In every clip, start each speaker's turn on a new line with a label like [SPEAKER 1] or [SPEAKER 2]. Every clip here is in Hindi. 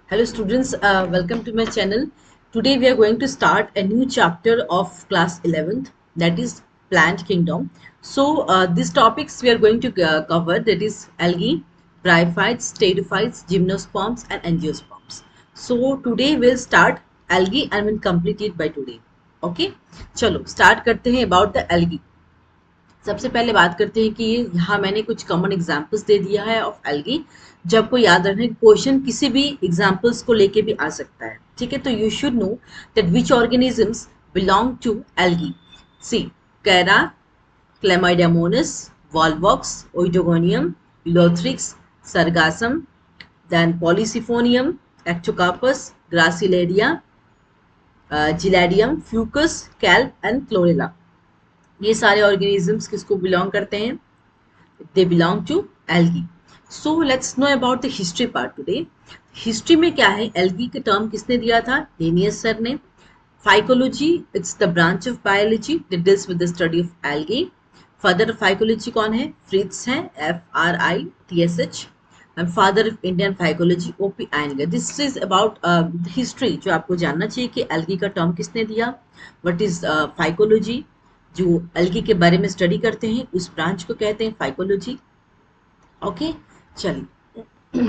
[SPEAKER 1] Hello students, welcome to my channel. Today we are going to start a new chapter of class 11th, that is plant kingdom. So these topics we are going to cover, that is algae, bryophytes, pteridophytes, gymnosperms and angiosperms. So today we'll start algae and we'll complete it by today. Okay, चलो start करते हैं about the algae. सबसे पहले बात करते हैं कि यहाँ मैंने कुछ कॉमन एग्जाम्पल्स दे दिया है ऑफ एल्गी। जब आपको याद रखना क्वेश्चन किसी भी एग्जाम्पल्स को लेके भी आ सकता है, ठीक है। तो you should know that which organisms belong to algae. See Chara, Chlamydomonas, Volvox, Oedogonium, Ulothrix, Sargassum, then Polysiphonia, Ectocarpus, Gracilaria, Gelidium, Fucus, kelp and Chlorella. ये सारे ऑर्गेनिजम्स किसको बिलोंग करते हैं? They belong to algae. So let's know about the history part today. हिस्ट्री में क्या है, एल्गी के टर्म किसने दिया था? लिनियस सर ने। Phycology, it's the branch of biology that deals with the study of algae. Father of phycology कौन है? फ्रिट्ज है, FRITSH। And father of Indian phycology OP Ayanagar. This is about history जो आपको जानना चाहिए कि एल्गी का टर्म किसने दिया, व्हाट इज फाइकोलॉजी। जो एल्गी के बारे में स्टडी करते हैं उस ब्रांच को कहते हैं फाइकोलॉजी। ओके, चलिए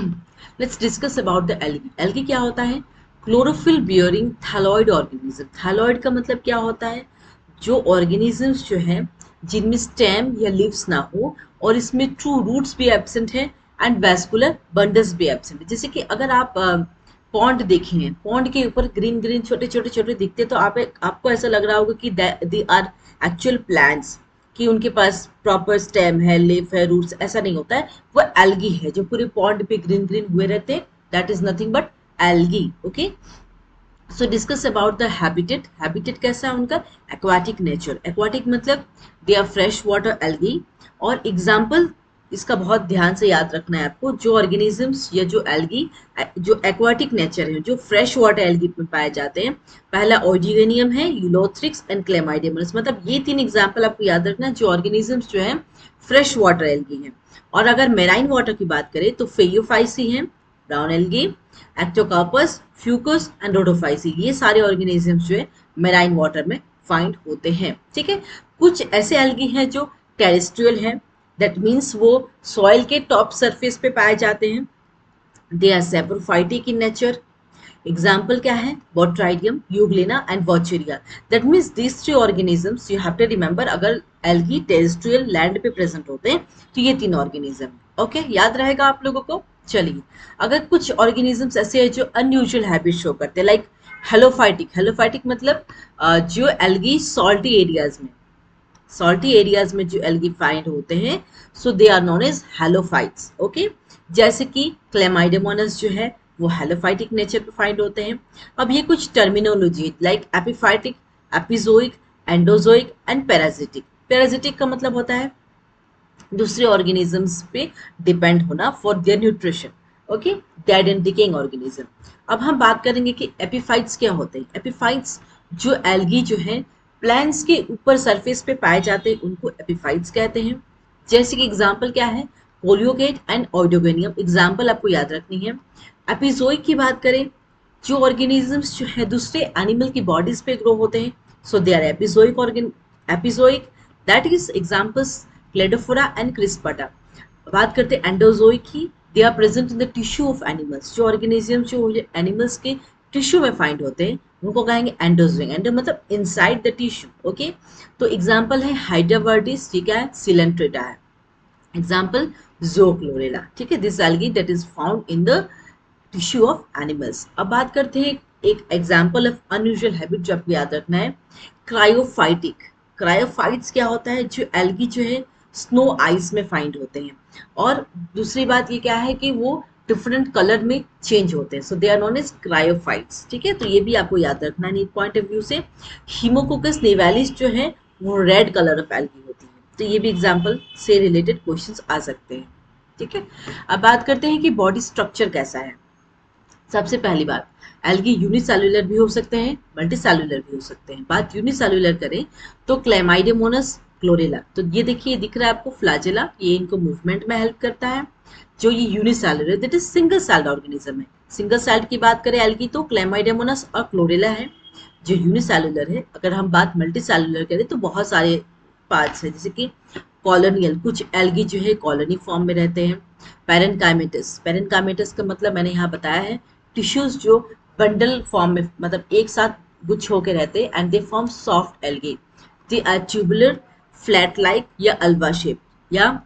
[SPEAKER 1] let's discuss about the algae. Algae क्या होता है? Chlorophyll bearing thalloid organism. Thalloid का मतलब क्या होता है? जो ऑर्गेनिजम्स जो है जिनमें स्टेम या लीव्स ना हो और इसमें ट्रू रूट्स भी एब्सेंट है एंड वैस्कुलर बंडल्स भी एब्सेंट है। जैसे कि अगर आप पॉन्ड देखे हैं, पॉन्ड के ऊपर ग्रीन ग्रीन छोटे छोटे छोटे दिखते तो आपको ऐसा लग रहा होगा कि दे आर एक्चुअल प्लांट्स, कि उनके पास प्रॉपर स्टेम है, लीफ है, रूट्स। ऐसा नहीं होता है, वो एल्गी है जो पूरे पॉन्ड पे ग्रीन ग्रीन हुए रहते हैं। That is nothing but algae. Okay, so discuss about the habitat. Habitat कैसा है उनका? Aquatic nature. एक्वाटिक मतलब they are fresh water algae. और एग्जाम्पल इसका बहुत ध्यान से याद रखना है आपको। जो ऑर्गेनिजम्स या जो एल्गी जो एक्वाटिक नेचर है, जो फ्रेश वाटर एल्गी में पाए जाते हैं, पहला ओइडिगेनियम है, यूलोथ्रिक्स एंड क्लेमाइडेमस। मतलब ये तीन एग्जाम्पल आपको याद रखना है जो ऑर्गेनिजम्स जो है फ्रेश वाटर एल्गी हैं। और अगर मेराइन वाटर की बात करें तो फेयोफाइसी है, brown algae, Ectocarpus, Fucus and Rhodophyceae. ये सारे ऑर्गेनिजम्स जो है मेराइन वाटर में फाइंड होते हैं, ठीक है। कुछ ऐसे एल्गी हैं जो टेरेस्ट्रियल है, दैट मीन्स वो सॉइल के टॉप सरफेस पे पाए जाते हैं। They are saprophytic in nature. Example क्या है? Botrydium, Euglena and Vaucheria. That means these three organisms you have to remember. अगर एल्गी टेरेस्ट्रियल लैंड पे प्रेजेंट होते हैं तो ये तीन ऑर्गेनिज्म। ओके, याद रहेगा आप लोगों को। चलिए, अगर कुछ ऑर्गेनिजम्स ऐसे हैं जो अनयूजुअल हैबिट शो करते हैं, लाइक हेलोफाइटिक। हेलोफाइटिक मतलब जो एल्गी सॉल्टी एरियाज में जो एल्गी फाइंड होते हैं, so they are known as halophytes. Okay, जैसे कि क्लेमाइडेमोनस जो है वो हेलोफाइटिक नेचर पे फाइंड होते हैं। अब ये कुछ terminology like epiphytic, epizoic, endozoic and parasitic. Parasitic का मतलब होता है दूसरे ऑर्गेनिजम्स पे डिपेंड होना for their nutrition. Okay, dead and decaying organism. अब हम बात करेंगे कि एपिफाइट्स क्या होते हैं। एपिफाइट्स जो एल्गी जो है प्लांट्स के ऊपर सरफेस पे पाए जाते हैं उनको एपिफाइट्स कहते हैं। जैसे कि एग्जांपल क्या है? पोलियोगेट एंड ओइडोगेनियम। एग्जांपल आपको याद रखनी है। एपिजोइक की बात करें, जो ऑर्गेनिजम्स जो है दूसरे एनिमल की बॉडीज पे ग्रो होते हैं, so they are epizoic. That is examples Cladophora and crispata. बात करते हैं एंडोजोइक की, they are present in the tissue of animals. जो ऑर्गेनिज्म जो एनिमल्स के टिश्यू में फाइंड होते हैं उनको कहेंगे एंडोजोइक। एंडो मतलब इनसाइड द टिश्यू। ओके, तो एग्जांपल है हाइड्रावर्डिस, ठीक है, सिलेंट्रेटा है। एग्जांपल ज़ोक्लोरेला, ठीक है। This algae that is found in the tissue of animals. अब बात करते हैं एक एग्जांपल ऑफ अनयूजुअल हैबिट जो आपको याद रखना है, क्रायोफाइटिक। क्रायोफाइट्स क्या होता है? जो एल्गी जो है स्नो आइस में फाइंड होते हैं। और दूसरी बात ये क्या है कि वो डिफरेंट कलर में चेंज होते हैं, so they are known as cryophytes, ठीक है। तो ये भी आपको याद रखना है नीट पॉइंट ऑफ व्यू से। हीमोकोकस निवेलिस जो है वो रेड कलर ऑफ एल्गी होती है, तो ये भी एग्जाम्पल से रिलेटेड क्वेश्चंस आ सकते हैं, ठीक है। अब बात करते हैं कि बॉडी स्ट्रक्चर कैसा है। सबसे पहली बात, एल्गी यूनिसेल्युलर भी हो सकते हैं, मल्टीसेल्युलर भी हो सकते हैं। बात यूनिसेल्युलर करें तो क्लेमाइडेमोनस क्लोरेला। तो ये देखिए दिख रहा है आपको फ्लैजेला, ये इनको मूवमेंट में हेल्प करता है। जो ये unicellular that is single celled organism है। सिंगल सेल्ड की बात करें एल्गी तो क्लेमाइडेमोनस और क्लोरेला है। जो यूनिसेलुलर है, अगर हम बात मल्टी सेलुलर करें तो बहुत सारे पार्ट्स हैं, जैसे कि कॉलोनियल, कुछ एल्गी जो है कॉलोनी फॉर्म में रहते हैं। पैरेनकाइमेटस, पैरेनकाइमेटस का मतलब मैंने यहाँ बताया है, टिश्यूज जो बंडल फॉर्म में मतलब एक साथ गुच्छ होकर रहते हैं and they form soft algae. They are tubular, flat like या अल्वा शेप, या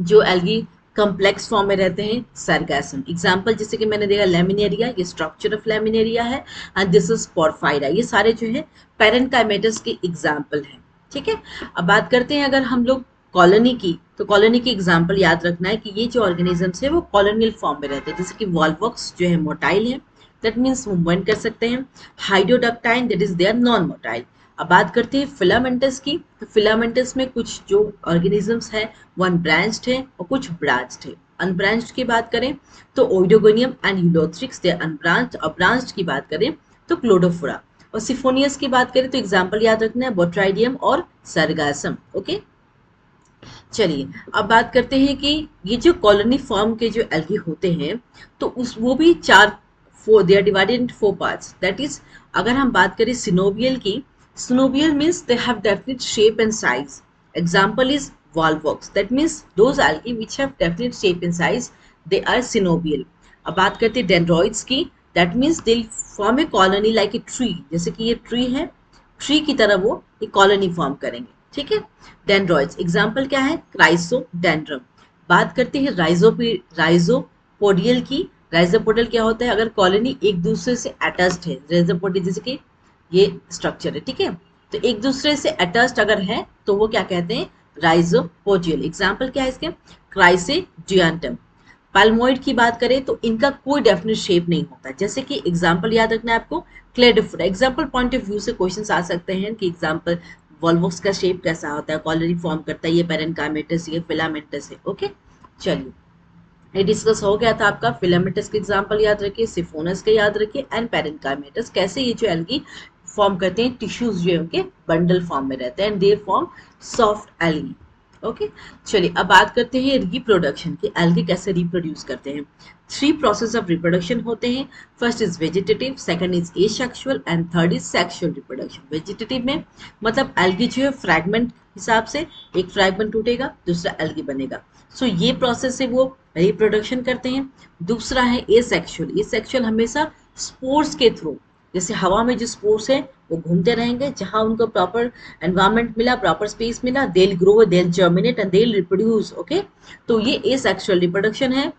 [SPEAKER 1] जो एल्गी कॉम्प्लेक्स फॉर्म में रहते हैं सरगैसम। एग्जाम्पल जैसे कि मैंने देखा लेमिनेरिया, ये स्ट्रक्चर ऑफ लेमिनेरिया है एंड दिस इज पोरफायरा। ये सारे जो है पैरेनकाइमेटस के एग्जाम्पल हैं। ठीक है, अब बात करते हैं अगर हम लोग कॉलोनी की, तो कॉलोनी की एग्जाम्पल याद रखना है कि ये जो ऑर्गेनिजम्स है वो कॉलोनियल फॉर्म में रहते हैं। जैसे कि वॉल्वॉक्स जो है मोटाइल है, दैट मीन्स मूवमेंट कर सकते हैं। Hydrodictyon that is they are non motile. अब बात करते हैं फिलामेंटस की, तो फिलामेंटस में कुछ जो ऑर्गेनिजम्स है वो अनब्रांच्ड है और कुछ ब्रांच्ड है। अनब्रांच्ड की बात करें तो ओइडोगोनियम एंड यूलोथ्रिक्स दे अनब्रांच्ड, और ब्रांच्ड की बात करें तो क्लोडोफोरा। और सिफोनियस की बात करें तो एग्जाम्पल याद रखना है बोट्राइडियम और सरगासम। ओके, चलिए अब बात करते हैं कि ये जो कॉलोनी फॉर्म के जो एल्गी होते हैं तो उस वो भी चार, four, they are divided into four parts. That is, अगर हम बात करें सिनोबियल की, synovial means they have definite shape and size. Example is volvox. That means those algae which have definite shape and size, they are synovial. अब बात करते हैं dendroids की, that means they'll form a colony like a tree. जैसे कि ये tree है, tree की तरह वो एक colony form करेंगे। ठीक है, dendroids example क्या है, क्राइसोडेंड्रम। बात करते हैं राइजोपोडियल की। राइजोपोडियल क्या होता है, अगर कॉलोनी एक दूसरे से अटैच्ड है, राइजोपोडियल जैसे कि ये स्ट्रक्चर है। ठीक है, तो एक दूसरे से अटैच्ड अगर है तो वो क्या कहते हैं, राइजोपोडियल। एग्जाम्पल क्या है इसके, क्राइसेडियंटम। पाल्मोइड की बात करें तो इनका कोई डेफिनेट शेप नहीं होता। जैसे कि एग्जाम्पल याद रखना है आपको, Cladophora. Example point of view से क्वेश्चन आ सकते हैं कि एग्जाम्पल वॉल्वॉक्स का शेप कैसा होता है, कॉलोनी फॉर्म करता है, ये पैरेनकाइमेटस, ये फिलामेंटस है। ओके, चलिए ये डिस्कस हो गया था आपका। फिलामेंटस के एग्जांपल याद रखिए, सिफोनस के याद रखिए एंड पैरेनकाइमेटस, कैसे ये जो एल्गी फॉर्म करते हैं, टिश्यूज जो है उनके बंडल फॉर्म में रहते हैं and they form soft algae. Okay, चलिए अब बात करते हैं रिप्रोडक्शन की, एल्गी कैसे रिप्रोड्यूस करते हैं। थ्री प्रोसेस ऑफ रिप्रोडक्शन होते हैं। First is vegetative, second is asexual and third is sexual reproduction. Vegetative में मतलब एल्गी जो है फ्रैगमेंट हिसाब से, एक फ्रैगमेंट टूटेगा दूसरा एल्गी बनेगा। सो ये प्रोसेस से वो रिप्रोडक्शन करते हैं। दूसरा है एसेक्सुअल। एसेक्सुअल हमेशा स्पोर्स के थ्रू, जैसे हवा में जो स्पोर्स है वो घूमते रहेंगे, जहां उनको प्रॉपर एनवायरनमेंट मिला, प्रॉपर स्पेस मिला, they will grow, they will germinate and they will reproduce. Okay, तो ये एसेक्सुअल रिप्रोडक्शन है।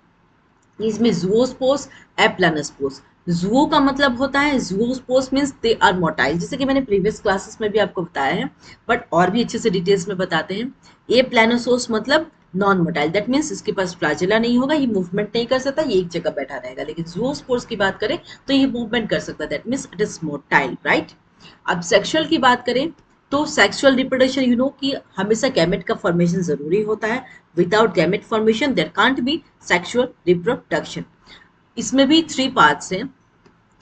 [SPEAKER 1] इसमें जूओस्पोर्स, एप्लानोस्पोर्स। जूओ का मतलब होता है, जूओस्पोर्स मींस दे आर मोटाइल, जैसे कि मैंने प्रीवियस क्लासेस में भी आपको बताया है, बट और भी अच्छे से डिटेल्स में बताते हैं। एप्लानोसोर्स मतलब नॉन मोटाइल, दैट मीन्स इसके पास फ्लैजेला नहीं होगा, ये मूवमेंट नहीं कर सकता, ये एक जगह बैठा रहेगा। लेकिन जूओस्पोर्स की बात करें तो ये मूवमेंट कर सकता है, that means it is motile, right. अब सेक्सुअल की बात करें तो सेक्सुअल रिप्रोडक्शन यू नो कि हमेशा गैमेट का फॉर्मेशन जरूरी होता है। Without gamete formation there can't be sexual reproduction. इसमें भी थ्री पार्ट्स हैं।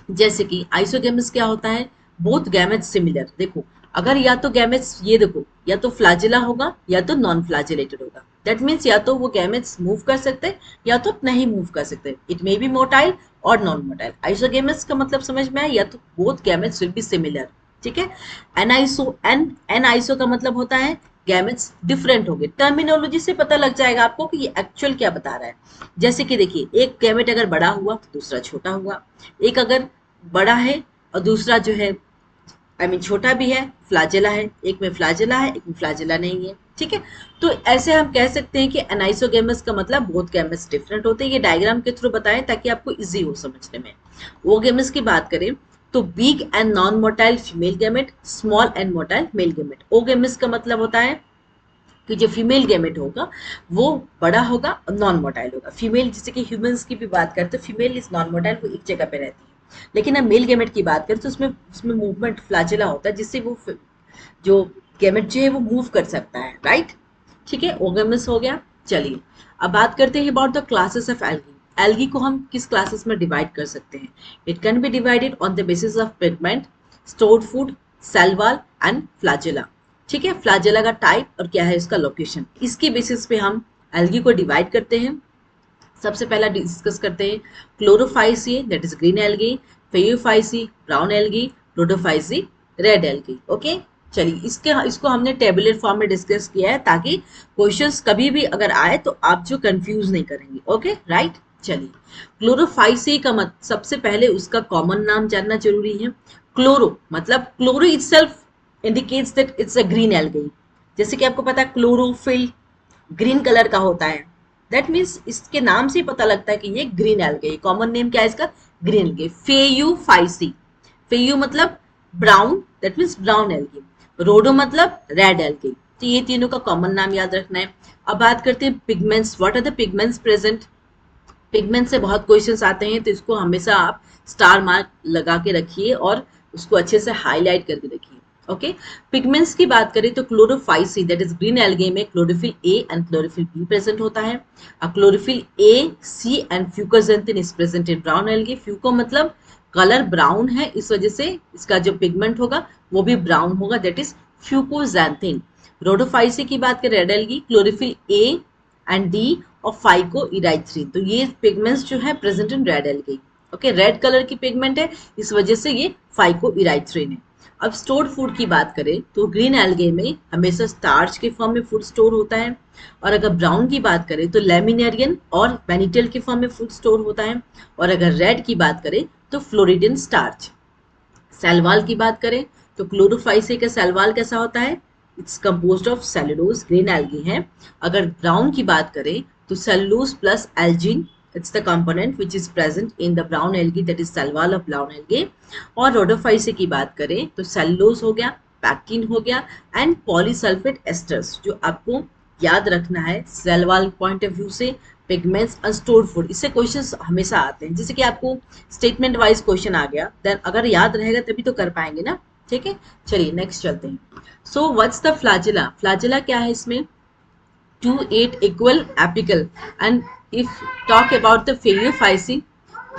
[SPEAKER 1] जैसे कि आइसोगेमस क्या होता है, बोथ गैमेट्स सिमिलर। देखो अगर या तो गैमेट्स, ये देखो, या तो फ्लैजिला होगा या तो नॉन फ्लैजिलेटेड होगा। दैट मीन्स या तो वो गैमेट्स मूव कर सकते हैं या तो नहीं मूव कर सकते। इट मे बी मोटाइल और नॉन मोटाइल। आइसोगेमस का मतलब समझ में आया, या तो both gametes will be similar. ठीक है, एनाइसो का मतलब होता है गैमेट्स डिफरेंट होंगे। टर्मिनोलॉजी से पता लग जाएगा आपको कि ये एक्चुअल क्या बता रहा है। जैसे कि देखिए, एक गैमेट अगर बड़ा हुआ तो दूसरा छोटा हुआ, एक अगर बड़ा है और दूसरा जो है छोटा भी है, फ्लैजेला है, एक में फ्लैजेला है, एक में फ्लैजेला नहीं है। ठीक है, तो ऐसे हम कह सकते हैं कि एनाइसोगेमस का मतलब बोथ गैमेट्स डिफरेंट होते हैं। ये डायग्राम के थ्रू बताएं ताकि आपको इजी हो समझने में। ओगेमस की बात करें तो big and non motile female gamete, small and motile male gamete. Oogamous का मतलब होता है कि जो फीमेल गैमेट होगा वो बड़ा होगा और नॉन मोटाइल होगा। फीमेल, जैसे कि ह्यूमंस की भी बात करें तो फीमेल इज नॉन मोटाइल, वो एक जगह पे रहती है। लेकिन अब मेल गैमेट की बात करें तो उसमें उसमें मूवमेंट फ्लैजेला होता है, जिससे वो जो गैमेट जो है वो मूव कर सकता है, राइट। ठीक है, ओगेमस हो गया। चलिए अब बात करते हैं about the classes of algae. Algae को हम किस क्लासेस में डिवाइड कर सकते हैं। It can be divided on the basis of pigment, stored food, cell wall and flagella. ठीक है, फ्लैजेला का टाइप और क्या है इसका लोकेशन, इसके बेसिस पे हम एल्गी को डिवाइड करते हैं। सबसे पहला डिस्कस करते हैं Chlorophyceae, that is green algae, Phaeophyceae brown algae, Rhodophyceae red algae. Okay, चलिए इसको हमने टेबुलर फॉर्म में डिस्कस किया है ताकि क्वेश्चंस कभी भी अगर आए तो आप जो कंफ्यूज नहीं करेंगे। ओके राइट, चलिए क्लोरोफाइसी का सबसे पहले उसका कॉमन नाम जानना जरूरी है। क्लोरो मतलब chloro itself indicates that it's a green algae. जैसे कि आपको पता है क्लोरोफिल ग्रीन कलर का होता है, दैट मीन्स इसके नाम से पता लगता है कि ये ग्रीन एल्गे। कॉमन नेम क्या है इसका, ग्रीन एल्गे। फेयूफाइसी, फेयू मतलब brown, that means brown algae. रोडो मतलब रेड एल्गे। तो ये तीनों का कॉमन नाम याद रखना है। अब बात करते हैं pigments, what are the pigments present. Pigment से बहुत क्वेश्चंस आते हैं तो इसको हमेशा आप स्टार मार्क लगा के रखिए और उसको अच्छे से हाईलाइट करके रखिए। ओके, पिगमेंट्स की बात करें तो Chlorophyceae that is green algae में chlorophyll A and chlorophyll B present होता है। Chlorophyll A, C and fucoxanthin is present in brown algae. Fuco मतलब कलर ब्राउन है, इस वजह से इसका जो पिगमेंट होगा वो भी ब्राउन होगा, दैट इज फ्यूकोजेंथिन। रोडोफाइसी की बात करें red algae, chlorophyll A and D और फाइको इराइथ्रिन। तो ये पिगमेंट्स जो है present in red algae. Okay, red colour की पिगमेंट है, इस वजह से ये फाइको इराइथ्रिन है। अब स्टोर्ड फूड की बात करें तो ग्रीन एल्गे में हमेशा स्टार्च के फॉर्म में फूड स्टोर होता है। और अगर ब्राउन की बात करें तो लेमिनेरियन और वेनिटेल के फॉर्म में फूड स्टोर होता है। और अगर रेड की बात करें तो फ्लोरिडिन स्टार्च। सेलवाल की बात करें तो क्लोरोफाइसे का सेलवाल कैसा होता है, it's composed of cellulose, green algae है। अगर ब्राउन की बात करें तो cellulose plus Elgin, it's the component which is present in the brown algae, that is cell wall of brown algae। और रोडोफाइसे की बात करें तो सेलुलोज हो गया, पैक्टिन हो गया एंड पॉलीसल्फेट एस्टर्स। जो आपको याद रखना है सेलवाल पॉइंट ऑफ व्यू से, पिगमेंट्स और स्टोर्ड फूड, इससे क्वेश्चंस हमेशा आते हैं। जैसे कि आपको स्टेटमेंट वाइज क्वेश्चन आ गया, देन अगर याद रहेगा तभी तो कर पाएंगे ना। ठीक है, चलिए नेक्स्ट चलते हैं। So what's the flagella, flagella क्या है इसमें, 2-8 equal apical, and if talk about the Phaliophyceae,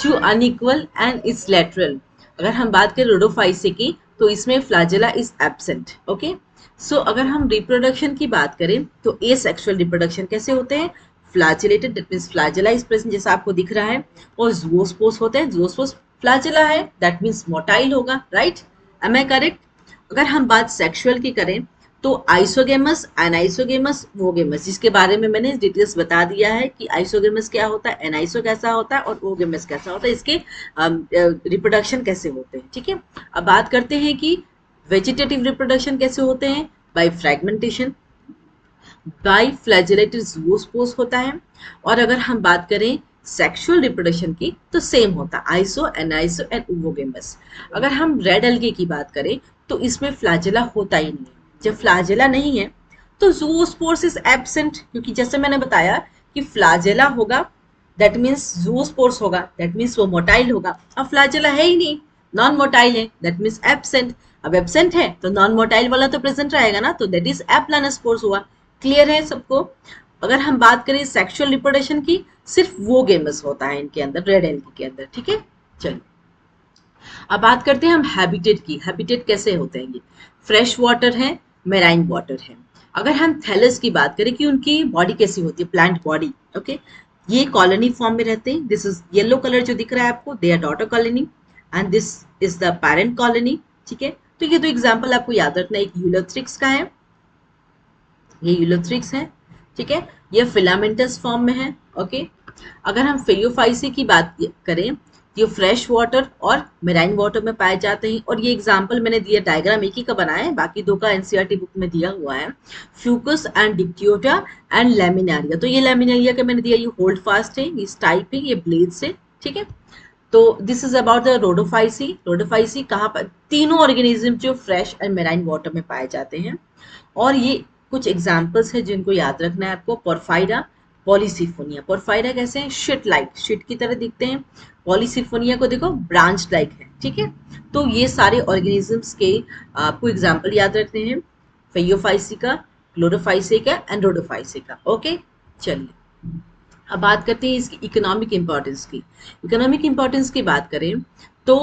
[SPEAKER 1] 2 unequal and is lateral। अगर हम बात करें रोडोफाइसे की तो इसमें फ्लैजेला इज एब्सेंट। ओके, सो अगर हम रिप्रोडक्शन की बात करें तो ए सेक्सुअल रिप्रोडक्शन कैसे होते हैं, flagellated, that means flagella is present जैसा आपको दिख रहा है। और ज़ूओस्पोर्स होते हैं, ज़ूओस्पोर्स फ्लैजेला है, दैट मीन्स मोटाइल होगा। Right, am I correct. अगर हम बात सेक्सुअल की करें तो आइसोगेमस, एनाइसोगेमस, वोगेमस, जिसके बारे में मैंने डिटेल्स बता दिया है कि आइसोगेमस क्या होता है, एनाइसो कैसा होता है और वोगेमस कैसा होता है, इसके रिप्रोडक्शन कैसे होते हैं। ठीक है, अब बात करते हैं कि वेजिटेटिव रिप्रोडक्शन कैसे होते हैं, बाय फ्रेगमेंटेशन, बाय फ्लैजेलेटेड ज़ूओस्पोर्स होता है। और अगर हम बात करें सेक्सुअल रिप्रोडक्शन की तो सेम होता है, आइसो, एनाइसो एंड ओवोगेमस। अगर हम रेड एल्गे की बात करें तो इसमें फ्लैजेला होता ही नहीं है। जब फ्लैजेला नहीं है तो ज़ूओस्पोर्स इज एब्सेंट, क्योंकि जैसे मैंने बताया कि फ्लैजेला होगा दैट मीन्स ज़ूओस्पोर्स होगा, दैट मीन्स वो मोटाइल होगा। अब फ्लैजेला है ही नहीं, नॉन मोटाइल है, दैट मीन्स एब्सेंट। अब एब्सेंट है तो नॉन मोटाइल वाला तो प्रेजेंट रहेगा ना, तो दैट इज एप्लानोस्पोर्स हुआ। क्लियर है सबको। अगर हम बात करें सेक्सुअल रिप्रोडक्शन की, सिर्फ वो गेमस होता है इनके अंदर, रेड एल्गी के अंदर। ठीक है, चलिए अब बात करते हैं हम हैबिटेट की। हैबिटेट कैसे होते हैं, ये फ्रेश वाटर है, मेराइन वाटर है। अगर हम थैलस की बात करें कि उनकी बॉडी कैसी होती है, प्लांट बॉडी। ओके, ये कॉलोनी फॉर्म में रहते हैं। दिस इज येलो कलर जो दिख रहा है आपको, they are daughter colony and this is the parent colony. ठीक है, तो ये दो एग्जाम्पल आपको याद रखना है, एक यूलोथ्रिक्स का है, ये यूलोथ्रिक्स है। ठीक है, ये फिलामेंटस फॉर्म में है। ओके, अगर हम फेयोफाइसी की बात करें, ये फ्रेश वाटर और मेराइन वाटर में पाए जाते हैं। और ये एग्जांपल मैंने दिया, डायग्राम एक ही का बनाया है, बाकी दो का एनसीईआरटी बुक में दिया हुआ है, Fucus and Dictyota and Laminaria. तो ये लेमिनारिया का मैंने दिया, ये होल्ड फास्ट है, ये टाइप है, ये ब्लेड से। ठीक है, तो this is about the Rhodophyceae. Rhodophyceae कहाँ पर, तीनों ऑर्गेनिज्म जो फ्रेश एंड मेराइन वाटर में पाए जाते हैं। और ये कुछ एग्जाम्पल्स है जिनको याद रखना है आपको, पोरफाइरा, पॉलीसिफोनिया। पोरफाइरा कैसे हैं, शिट लाइक, शिट की तरह दिखते हैं। पॉलीसिफोनिया को देखो ब्रांच लाइक है। ठीक है, तो ये सारे ऑर्गेनिजम्स के आपको एग्जाम्पल याद रखने हैं, फेयोफाइसी का, क्लोरोफाइसी का एंड रोडोफाइसी का। ओके, चलिए अब बात करते हैं इसकी इकोनॉमिक इंपॉर्टेंस की। इकोनॉमिक इंपॉर्टेंस की बात करें तो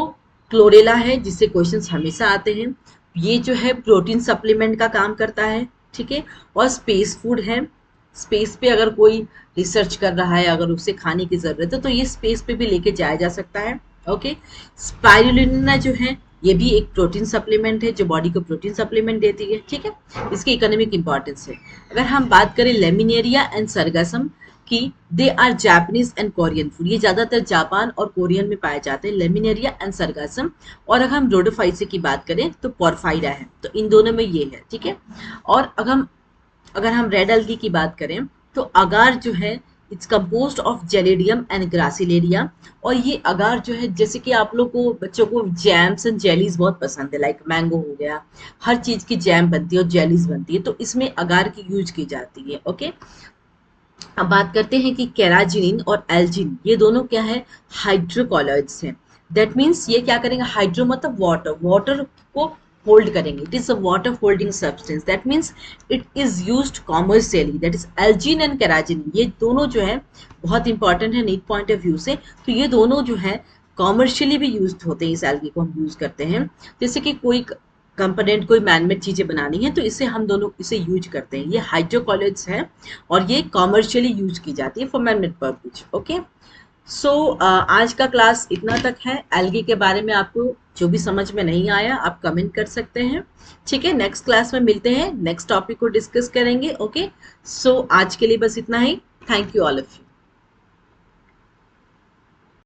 [SPEAKER 1] क्लोरेला है, जिससे क्वेश्चंस हमेशा आते हैं। ये जो है प्रोटीन सप्लीमेंट का काम करता है, ठीक है। और स्पेस फूड है, स्पेस पे अगर कोई रिसर्च कर रहा है, अगर उसे खाने की ज़रूरत है तो ये स्पेस पे भी लेके जाया जा सकता है। ओके, स्पाइरुलिना जो है ये भी एक प्रोटीन सप्लीमेंट है जो बॉडी को प्रोटीन सप्लीमेंट देती है, ठीक है। इसकी इकोनॉमिक इंपॉर्टेंस है। अगर हम बात करें लेमिनेरिया एंड सरगासम की, they are Japanese and Korean food, ये ज़्यादातर जापान और कोरियन में पाए जाते हैं, लेमिनेरिया एंड सरगासम। और अगर हम रोडोफाइसी की बात करें तो पोरफाइरा है, तो इन दोनों में ये है, ठीक है। और अगर हम रेड एल्गी की बात करें तो अगार जो है it's composed of Gelidium and Gracilaria. और ये अगार जो है, जैसे कि आप लोग को बच्चों को जैम्स एंड जेलीज बहुत पसंद है, लाइक मैंगो हो गया, हर चीज की जैम बनती है और जेलीज बनती है, तो इसमें अगार की यूज की जाती है। ओके, अब बात करते हैं कि कैराजिनिन और एल्जिन ये दोनों क्या है, हाइड्रोकोलॉइड्स हैं। दैट मीन्स ये क्या करेंगे, हाइड्रो मतलब वाटर, वाटर को होल्ड करेंगे, it is a water holding substance, that means it is used commercially, that is algin and carrageenan, ये दोनों जो है बहुत इंपॉर्टेंट है नीट पॉइंट ऑफ व्यू से। तो ये दोनों जो है कॉमर्शियली भी यूज होते हैं, इस एल्गी को हम यूज करते हैं, जैसे कि कोई कंपोनेंट, कोई मैनमेड चीजें बनानी है तो इसे हम दोनों इसे यूज करते हैं, ये हाइड्रोकोलॉइड्स है और ये कॉमर्शियली यूज की जाती है for manmade purpose. Okay, so आज का क्लास इतना तक है। एल्गी के बारे में आपको जो भी समझ में नहीं आया आप कमेंट कर सकते हैं, ठीक है। नेक्स्ट क्लास में मिलते हैं, नेक्स्ट टॉपिक को डिस्कस करेंगे। ओके, सो आज के लिए बस इतना ही। Thank you all of you.